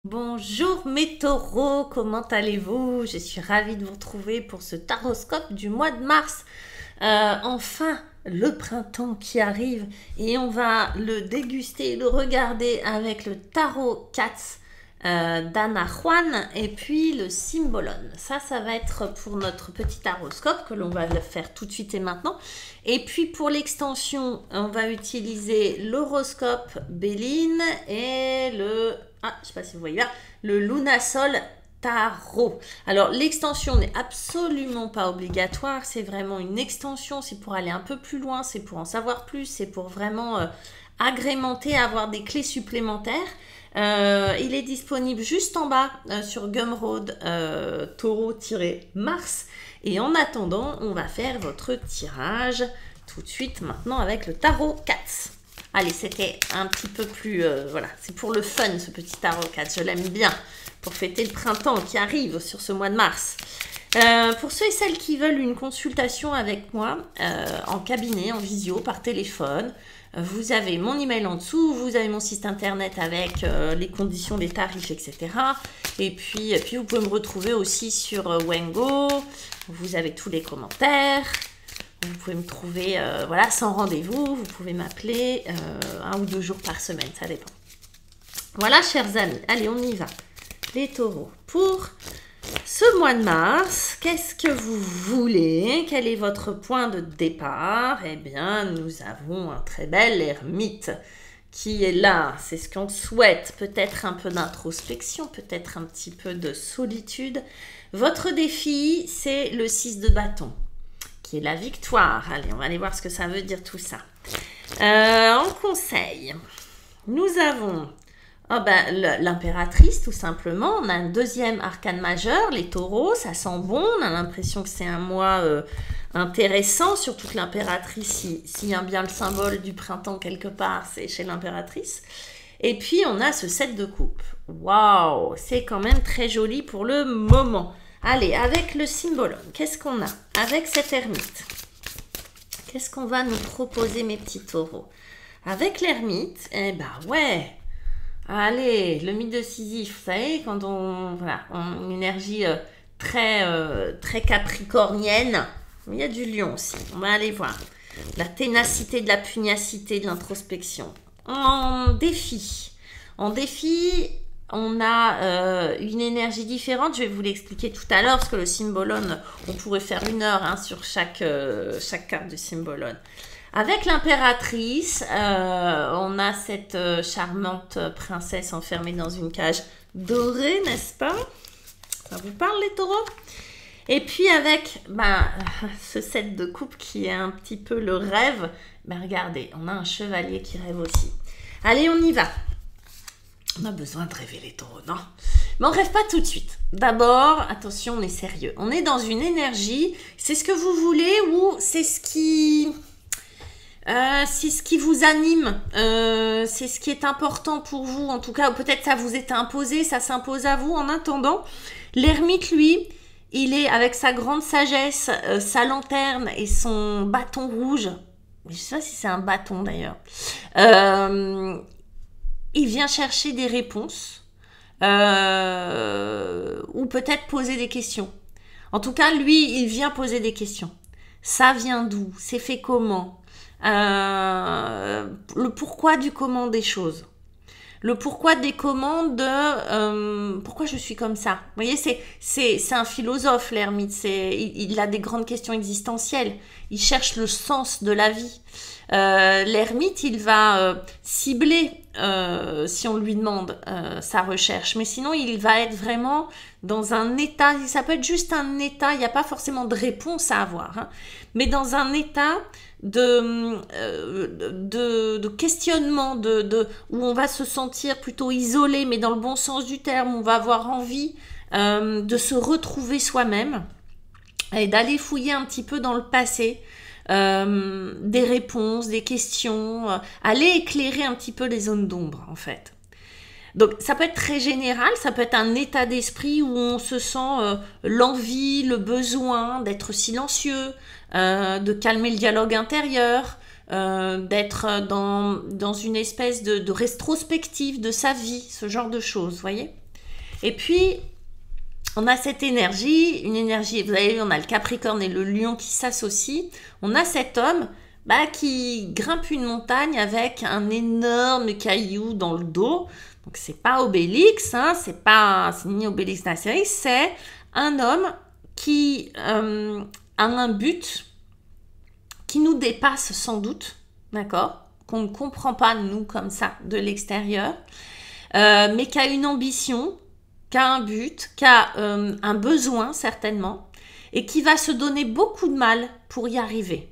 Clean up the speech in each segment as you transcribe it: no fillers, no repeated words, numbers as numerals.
Bonjour mes taureaux, comment allez-vous? Je suis ravie de vous retrouver pour ce taroscope du mois de mars. Enfin, le printemps qui arrive et on va le déguster, le regarder avec le tarot Katz d'Anna Juan et puis le Symbolon. Ça va être pour notre petit taroscope que l'on va le faire tout de suite et maintenant. Et puis pour l'extension, on va utiliser l'horoscope Béline et le... Ah, je sais pas si vous voyez là, le Lunasol Tarot. Alors l'extension n'est absolument pas obligatoire, c'est vraiment une extension, c'est pour aller un peu plus loin, c'est pour en savoir plus, c'est pour vraiment agrémenter, avoir des clés supplémentaires. Il est disponible juste en bas sur Gumroad Taureau-Mars. Et en attendant, on va faire votre tirage tout de suite maintenant avec le tarot Katz. Allez, c'était un petit peu plus... voilà, c'est pour le fun ce petit tarot Katz, je l'aime bien. Pour fêter le printemps qui arrive sur ce mois de mars. Pour ceux et celles qui veulent une consultation avec moi en cabinet, en visio, par téléphone, vous avez mon email en dessous, vous avez mon site internet avec les conditions, les tarifs, etc. Et puis vous pouvez me retrouver aussi sur Wengo, vous avez tous les commentaires. Vous pouvez me trouver voilà, sans rendez-vous, vous pouvez m'appeler 1 ou 2 jours par semaine, ça dépend. Voilà, chers amis, allez, on y va. Les taureaux, pour ce mois de mars, qu'est-ce que vous voulez? Quel est votre point de départ? Eh bien, nous avons un très bel ermite qui est là. C'est ce qu'on souhaite. Peut-être un peu d'introspection, peut-être un petit peu de solitude. Votre défi, c'est le 6 de bâton, qui est la victoire. Allez, on va aller voir ce que ça veut dire tout ça. En conseil, nous avons... Oh ben, l'impératrice, tout simplement. On a un deuxième arcane majeur, les taureaux, ça sent bon. On a l'impression que c'est un mois intéressant, surtout que l'impératrice, s'il y a bien le symbole du printemps quelque part, c'est chez l'impératrice. Et puis, on a ce 7 de coupe. Waouh, c'est quand même très joli pour le moment. Allez, avec le Symbolon, qu'est-ce qu'on a? Avec cette ermite, qu'est-ce qu'on va nous proposer, mes petits taureaux? Avec l'ermite, eh ben ouais... Allez, le mythe de Sisyphe, vous savez, quand on... Voilà, une énergie très capricornienne. Il y a du lion aussi, on va aller voir. La ténacité, de la pugnacité, de l'introspection. En défi, on a une énergie différente. Je vais vous l'expliquer tout à l'heure, parce que le Symbolon, on pourrait faire 1 heure sur chaque carte du Symbolon. Avec l'impératrice, on a cette charmante princesse enfermée dans une cage dorée, n'est-ce pas? Ça vous parle, les taureaux? Et puis avec ce 7 de coupe qui est un petit peu le rêve, regardez, on a un chevalier qui rêve aussi. Allez, on y va. On a besoin de rêver, les taureaux, non? Mais on ne rêve pas tout de suite. D'abord, attention, on est sérieux. On est dans une énergie, c'est ce que vous voulez ou c'est ce qui... c'est ce qui vous anime, c'est ce qui est important pour vous, en tout cas, ou peut-être ça vous est imposé, ça s'impose à vous. En attendant, l'ermite, lui, il est avec sa grande sagesse, sa lanterne et son bâton rouge. Je ne sais pas si c'est un bâton d'ailleurs. Il vient chercher des réponses ou peut-être poser des questions. En tout cas, lui, il vient poser des questions. Ça vient d'où? C'est fait comment? Le pourquoi du comment des choses. Le pourquoi des comment de pourquoi je suis comme ça. Vous voyez, c'est un philosophe, l'ermite. Il a des grandes questions existentielles. Il cherche le sens de la vie. L'ermite, il va cibler, si on lui demande sa recherche. Mais sinon, il va être vraiment dans un état, ça peut être juste un état, il n'y a pas forcément de réponse à avoir, hein, mais dans un état de questionnement, où on va se sentir plutôt isolé, mais dans le bon sens du terme, on va avoir envie de se retrouver soi-même et d'aller fouiller un petit peu dans le passé, des réponses, des questions, aller éclairer un petit peu les zones d'ombre en fait. Donc ça peut être très général, ça peut être un état d'esprit où on se sent l'envie, le besoin d'être silencieux, de calmer le dialogue intérieur, d'être dans une espèce de rétrospective de sa vie, ce genre de choses, vous voyez. Et puis, on a cette énergie, une énergie, vous avez vu, on a le Capricorne et le Lion qui s'associent. On a cet homme qui grimpe une montagne avec un énorme caillou dans le dos. Donc, c'est pas Obélix, hein, c'est ni Obélix dans la série, c'est un homme qui a un but qui nous dépasse sans doute, d'accord, qu'on ne comprend pas, nous, comme ça, de l'extérieur, mais qui a une ambition, qui a un but, qui a un besoin, certainement, et qui va se donner beaucoup de mal pour y arriver.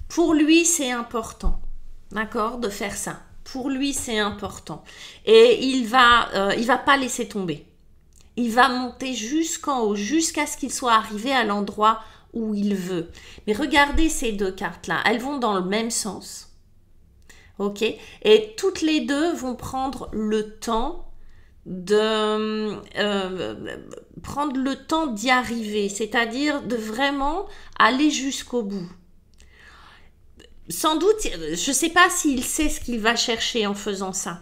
Pour lui, c'est important, d'accord, de faire ça. Pour lui, c'est important. Et il va pas laisser tomber. Il va monter jusqu'en haut, jusqu'à ce qu'il soit arrivé à l'endroit où il veut. Mais regardez ces deux cartes-là, elles vont dans le même sens. Ok? Et toutes les deux vont prendre le temps d'y arriver, c'est-à-dire de vraiment aller jusqu'au bout. Sans doute, je ne sais pas s'il sait ce qu'il va chercher en faisant ça.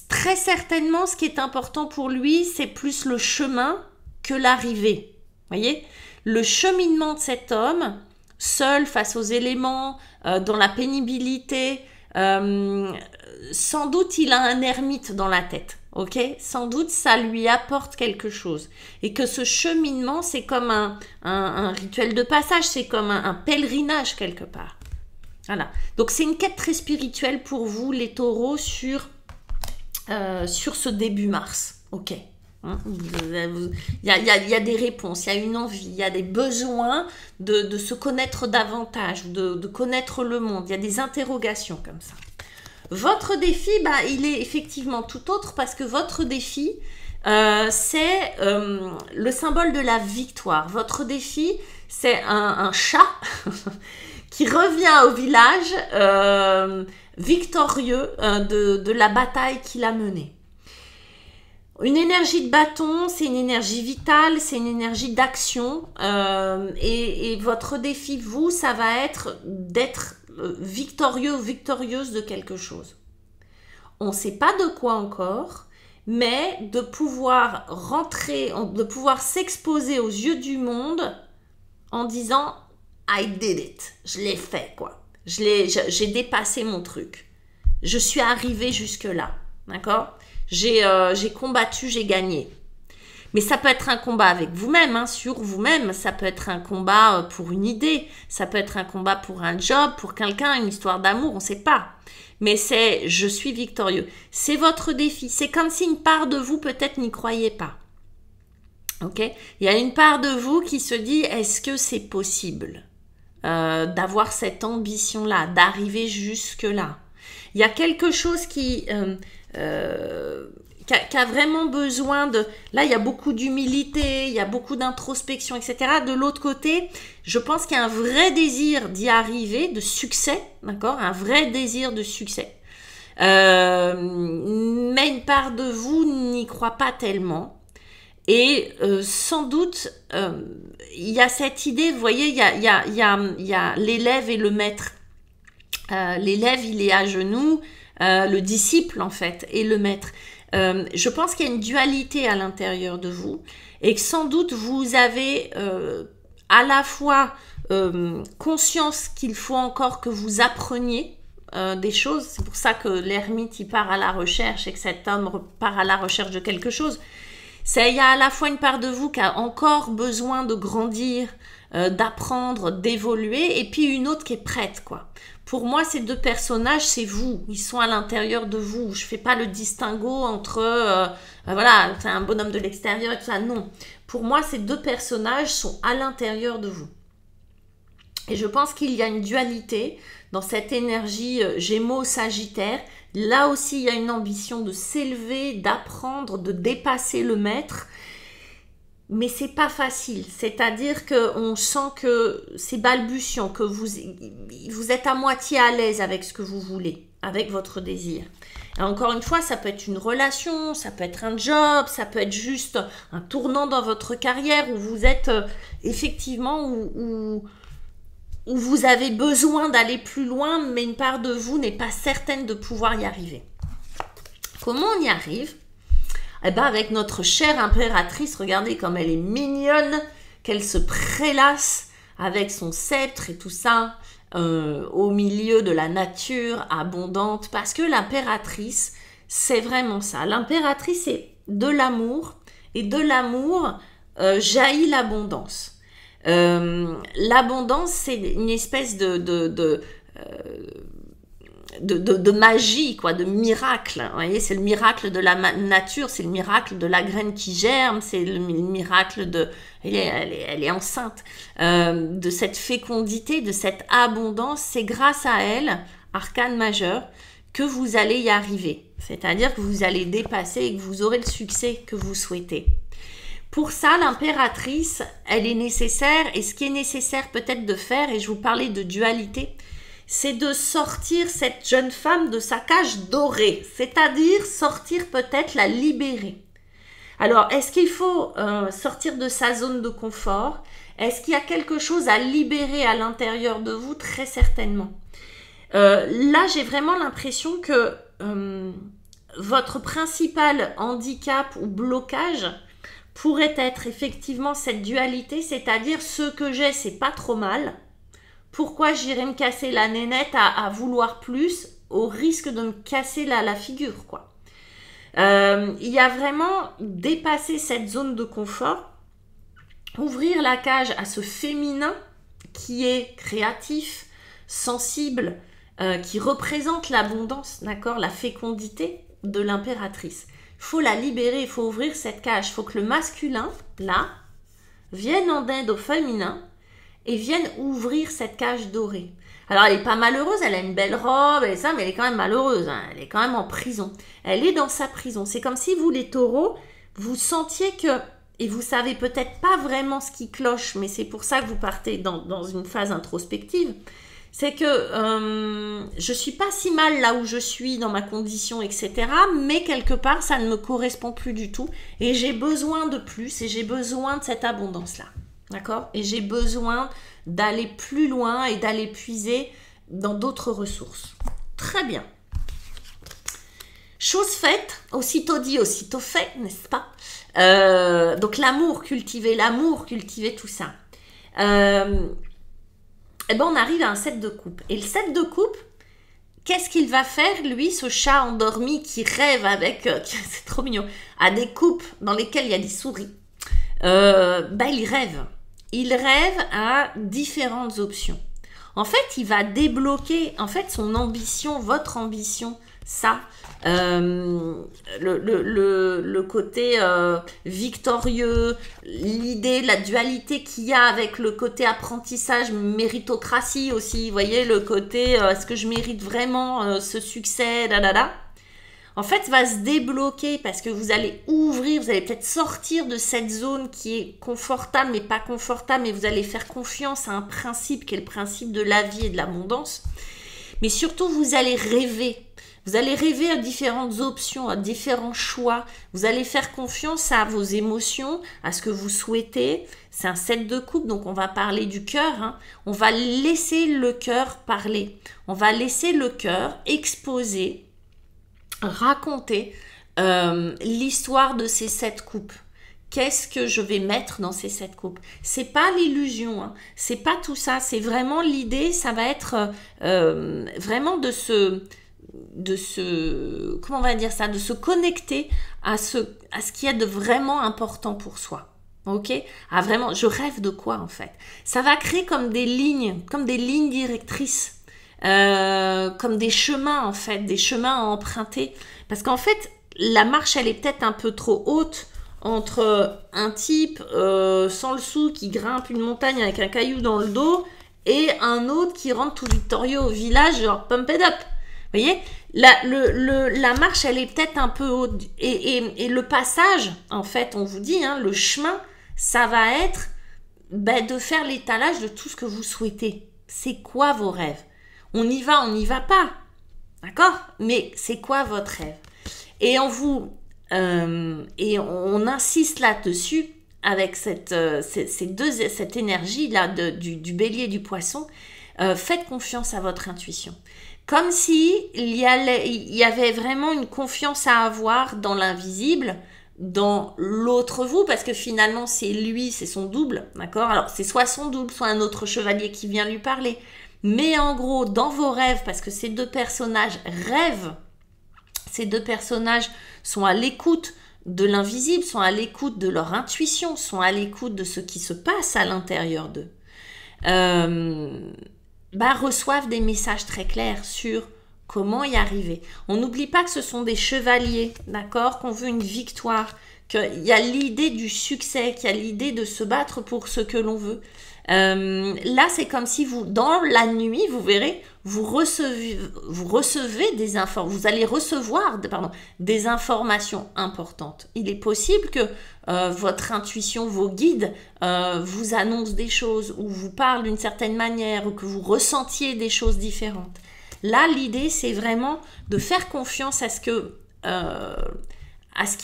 Très certainement, ce qui est important pour lui, c'est plus le chemin que l'arrivée. Voyez ? Le cheminement de cet homme, seul face aux éléments, dans la pénibilité, sans doute il a un ermite dans la tête. Ok ? Sans doute ça lui apporte quelque chose. Et que ce cheminement, c'est comme un rituel de passage, c'est comme un pèlerinage quelque part. Voilà. Donc c'est une quête très spirituelle pour vous, les taureaux, sur ce début mars. Ok. Il y a des réponses, il y a une envie, il y a des besoins de se connaître davantage, de connaître le monde. Il y a des interrogations comme ça. Votre défi, il est effectivement tout autre parce que votre défi, c'est le symbole de la victoire. Votre défi, c'est un chat qui revient au village victorieux de la bataille qu'il a menée. Une énergie de bâton, c'est une énergie vitale, c'est une énergie d'action. Et votre défi, vous, ça va être d'être victorieux ou victorieuse de quelque chose. On ne sait pas de quoi encore, mais de pouvoir rentrer, de pouvoir s'exposer aux yeux du monde en disant « I did it », je l'ai fait, quoi. J'ai dépassé mon truc. Je suis arrivée jusque-là, d'accord ? J'ai combattu, j'ai gagné. Mais ça peut être un combat avec vous-même, hein, sur vous-même. Ça peut être un combat pour une idée. Ça peut être un combat pour un job, pour quelqu'un, une histoire d'amour, on ne sait pas. Mais c'est « je suis victorieux ». C'est votre défi. C'est comme si une part de vous, peut-être, n'y croyait pas. Ok ? Il y a une part de vous qui se dit « est-ce que c'est possible d'avoir cette ambition-là, d'arriver jusque-là » Il y a quelque chose qui a vraiment besoin de... Là, il y a beaucoup d'humilité, il y a beaucoup d'introspection, etc. De l'autre côté, je pense qu'il y a un vrai désir d'y arriver, de succès, d'accord ? Un vrai désir de succès. Mais une part de vous n'y croit pas tellement. Et sans doute, il y a cette idée, vous voyez, il y a l'élève et le maître. L'élève, il est à genoux, le disciple, en fait, et le maître. Je pense qu'il y a une dualité à l'intérieur de vous et que sans doute vous avez à la fois conscience qu'il faut encore que vous appreniez des choses. C'est pour ça que l'ermite, il part à la recherche et que cet homme part à la recherche de quelque chose. Il y a à la fois une part de vous qui a encore besoin de grandir, d'apprendre, d'évoluer, et puis une autre qui est prête, quoi. Pour moi, ces deux personnages, c'est vous. Ils sont à l'intérieur de vous. Je ne fais pas le distinguo entre, voilà, c'est un bonhomme de l'extérieur et tout ça. Non. Pour moi, ces deux personnages sont à l'intérieur de vous. Et je pense qu'il y a une dualité dans cette énergie Gémeaux-Sagittaire. Là aussi, il y a une ambition de s'élever, d'apprendre, de dépasser le maître. Mais c'est pas facile, c'est-à-dire qu'on sent que c'est balbutiant, que vous êtes à moitié à l'aise avec ce que vous voulez, avec votre désir. Et encore une fois, ça peut être une relation, ça peut être un job, ça peut être juste un tournant dans votre carrière où vous êtes effectivement où vous avez besoin d'aller plus loin, mais une part de vous n'est pas certaine de pouvoir y arriver. Comment on y arrive ? Eh ben avec notre chère impératrice, regardez comme elle est mignonne, qu'elle se prélasse avec son sceptre et tout ça, au milieu de la nature abondante, parce que l'impératrice, c'est vraiment ça. L'impératrice, c'est de l'amour, et de l'amour jaillit l'abondance. L'abondance, c'est une espèce de magie, quoi, de miracle. Vous voyez, c'est le miracle de la nature, c'est le miracle de la graine qui germe, c'est le miracle de... Elle est enceinte. De cette fécondité, de cette abondance, c'est grâce à elle, arcane majeur, que vous allez y arriver. C'est-à-dire que vous allez dépasser et que vous aurez le succès que vous souhaitez. Pour ça, l'impératrice, elle est nécessaire, et ce qui est nécessaire peut-être de faire, et je vous parlais de dualité, c'est de sortir cette jeune femme de sa cage dorée, c'est-à-dire sortir peut-être la libérer. Alors, est-ce qu'il faut sortir de sa zone de confort? Est-ce qu'il y a quelque chose à libérer à l'intérieur de vous? Très certainement. Là, j'ai vraiment l'impression que votre principal handicap ou blocage pourrait être effectivement cette dualité, c'est-à-dire ce que j'ai, c'est pas trop mal. Pourquoi j'irais me casser la nénette à vouloir plus au risque de me casser la figure, quoi. Il y a vraiment dépasser cette zone de confort, ouvrir la cage à ce féminin qui est créatif, sensible, qui représente l'abondance, d'accord, la fécondité de l'impératrice. Il faut la libérer, il faut ouvrir cette cage, il faut que le masculin, là, vienne en aide au féminin et vienne ouvrir cette cage dorée. Alors, elle n'est pas malheureuse, elle a une belle robe et ça, mais elle est quand même malheureuse, hein, elle est quand même en prison. Elle est dans sa prison. C'est comme si vous, les taureaux, vous sentiez que, et vous savez peut-être pas vraiment ce qui cloche, mais c'est pour ça que vous partez dans une phase introspective, c'est que je suis pas si mal là où je suis dans ma condition, etc. Mais quelque part, ça ne me correspond plus du tout. Et j'ai besoin de plus, et j'ai besoin de cette abondance-là. D'accord? Et j'ai besoin d'aller plus loin et d'aller puiser dans d'autres ressources. Très bien. Chose faite, aussitôt dit, aussitôt fait, n'est-ce pas? Donc l'amour, cultiver tout ça. Et ben on arrive à un 7 de coupe. Et le 7 de coupe, qu'est-ce qu'il va faire, lui, ce chat endormi qui rêve avec, c'est trop mignon, à des coupes dans lesquelles il y a des souris? Ben il rêve. Il rêve à différentes options. En fait, il va débloquer, en fait, son ambition, votre ambition, ça, le côté victorieux, l'idée, la dualité qu'il y a avec le côté apprentissage, méritocratie aussi, vous voyez, le côté est-ce que je mérite vraiment ce succès, en fait, va se débloquer parce que vous allez ouvrir, vous allez peut-être sortir de cette zone qui est confortable mais pas confortable, mais vous allez faire confiance à un principe qui est le principe de la vie et de l'abondance. Mais surtout, vous allez rêver. Vous allez rêver à différentes options, à différents choix. Vous allez faire confiance à vos émotions, à ce que vous souhaitez. C'est un 7 de coupe, donc on va parler du cœur. Hein. On va laisser le cœur parler. On va laisser le cœur exposer, raconter l'histoire de ces 7 coupes. Qu'est-ce que je vais mettre dans ces 7 coupes? C'est pas l'illusion, hein. C'est pas tout ça. C'est vraiment l'idée, ça va être vraiment de se comment on va dire ça, de se connecter à ce qui est de vraiment important pour soi. Ok? Ah vraiment, je rêve de quoi en fait? Ça va créer comme des lignes directrices, comme des chemins en fait, des chemins à emprunter. Parce qu'en fait, la marche elle est peut-être un peu trop haute entre un type sans le sou qui grimpe une montagne avec un caillou dans le dos et un autre qui rentre tout victorieux au village genre pump it up. Vous voyez, la marche, elle est peut-être un peu haute. Et le passage, en fait, on vous dit, hein, le chemin, ça va être de faire l'étalage de tout ce que vous souhaitez. C'est quoi vos rêves? On y va pas. D'accord? Mais c'est quoi votre rêve? Et on insiste là-dessus avec cette énergie-là du bélier et du poisson. Faites confiance à votre intuition. Comme si il y avait vraiment une confiance à avoir dans l'invisible, dans l'autre vous, parce que finalement c'est lui, c'est son double, d'accord? Alors c'est soit son double, soit un autre chevalier qui vient lui parler. Mais en gros, dans vos rêves, parce que ces deux personnages rêvent, ces deux personnages sont à l'écoute de l'invisible, sont à l'écoute de leur intuition, sont à l'écoute de ce qui se passe à l'intérieur d'eux, reçoivent des messages très clairs sur comment y arriver. On n'oublie pas que ce sont des chevaliers, d'accord, qu'on veut une victoire, qu'il y a l'idée du succès, qu'il y a l'idée de se battre pour ce que l'on veut. Là, c'est comme si vous, dans la nuit, vous verrez, vous recevez vous allez recevoir des informations importantes. Il est possible que votre intuition, vos guides, vous annoncent des choses ou vous parlent d'une certaine manière ou que vous ressentiez des choses différentes. Là, l'idée, c'est vraiment de faire confiance à ce qui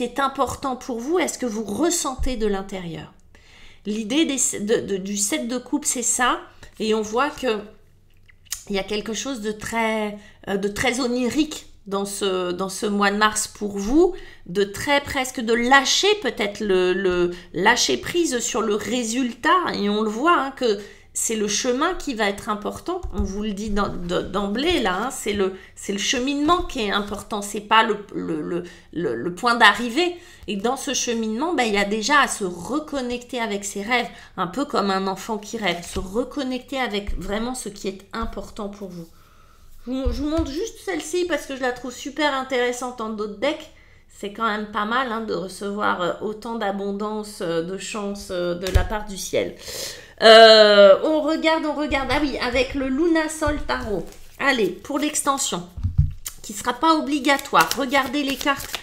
est important pour vous, à ce que vous ressentez de l'intérieur. L'idée du 7 de coupe, c'est ça. Et on voit qu'il y a quelque chose de très onirique dans ce mois de mars pour vous, de très presque de lâcher peut-être le lâcher prise sur le résultat. Et on le voit que c'est le chemin qui va être important. On vous le dit d'emblée là, c'est le cheminement qui est important, c'est pas le point d'arrivée. Et dans ce cheminement, il y a déjà à se reconnecter avec ses rêves, un peu comme un enfant qui rêve, se reconnecter avec vraiment ce qui est important pour vous. Je vous montre juste celle-ci parce que je la trouve super intéressante en d'autres decks. C'est quand même pas mal de recevoir autant d'abondance, de chance de la part du ciel. On regarde. Ah oui, avec le Lunasol Tarot. Allez, pour l'extension, qui ne sera pas obligatoire. Regardez les cartes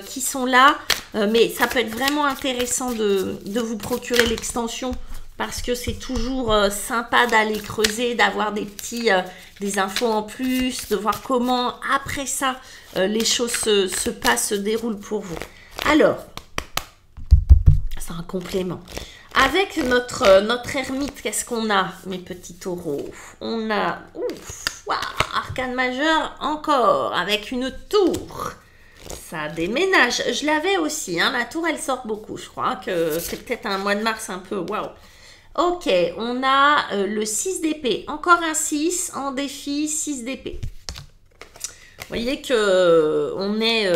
qui sont là. Mais ça peut être vraiment intéressant de vous procurer l'extension parce que c'est toujours sympa d'aller creuser, d'avoir des infos en plus, de voir comment, après ça, les choses se déroulent pour vous. Alors, c'est un complément. Avec notre ermite, qu'est-ce qu'on a, mes petits taureaux? On a, arcane majeur encore, avec une tour. Ça déménage. Je l'avais aussi, la tour, elle sort beaucoup. Je crois que c'est peut-être un mois de mars un peu, waouh. Ok, on a le 6 d'épée. Encore un 6 en défi, 6 d'épée. Vous voyez que on est...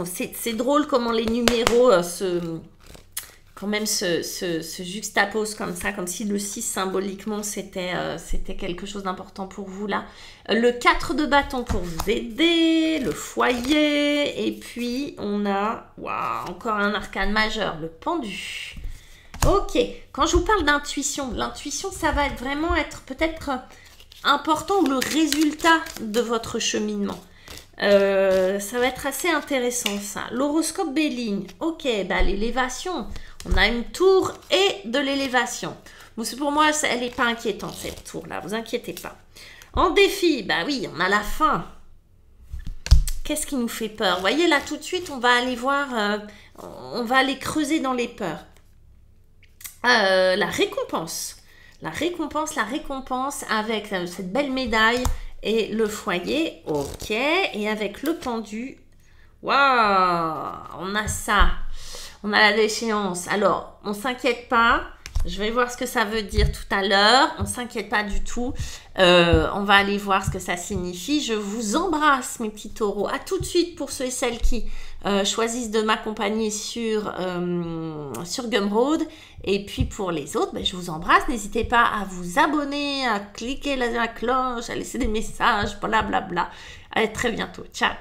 c'est drôle comment les numéros quand même se juxtaposent comme ça, comme si le 6 symboliquement c'était quelque chose d'important pour vous là. Le 4 de bâton pour vous aider, le foyer, et puis on a encore un arcane majeur, le pendu. Ok, quand je vous parle d'intuition, l'intuition ça va vraiment être peut-être important, le résultat de votre cheminement. Ça va être assez intéressant ça. L'horoscope Béligne, ok, l'élévation, on a une tour et de l'élévation. Bon, pour moi, elle n'est pas inquiétante cette tour là, vous inquiétez pas. En défi, oui, on a la fin. Qu'est-ce qui nous fait peur? Vous voyez là tout de suite, on va aller voir, on va aller creuser dans les peurs. La récompense. La récompense avec cette belle médaille et le foyer, ok, et avec le pendu, waouh, on a ça, on a la déchéance. Alors, on s'inquiète pas, je vais voir ce que ça veut dire tout à l'heure, on s'inquiète pas du tout, on va aller voir ce que ça signifie. Je vous embrasse mes petits taureaux, à tout de suite pour ceux et celles qui choisissent de m'accompagner sur Gumroad. Et puis pour les autres, je vous embrasse. N'hésitez pas à vous abonner, à cliquer la cloche, à laisser des messages, blablabla. À très bientôt. Ciao.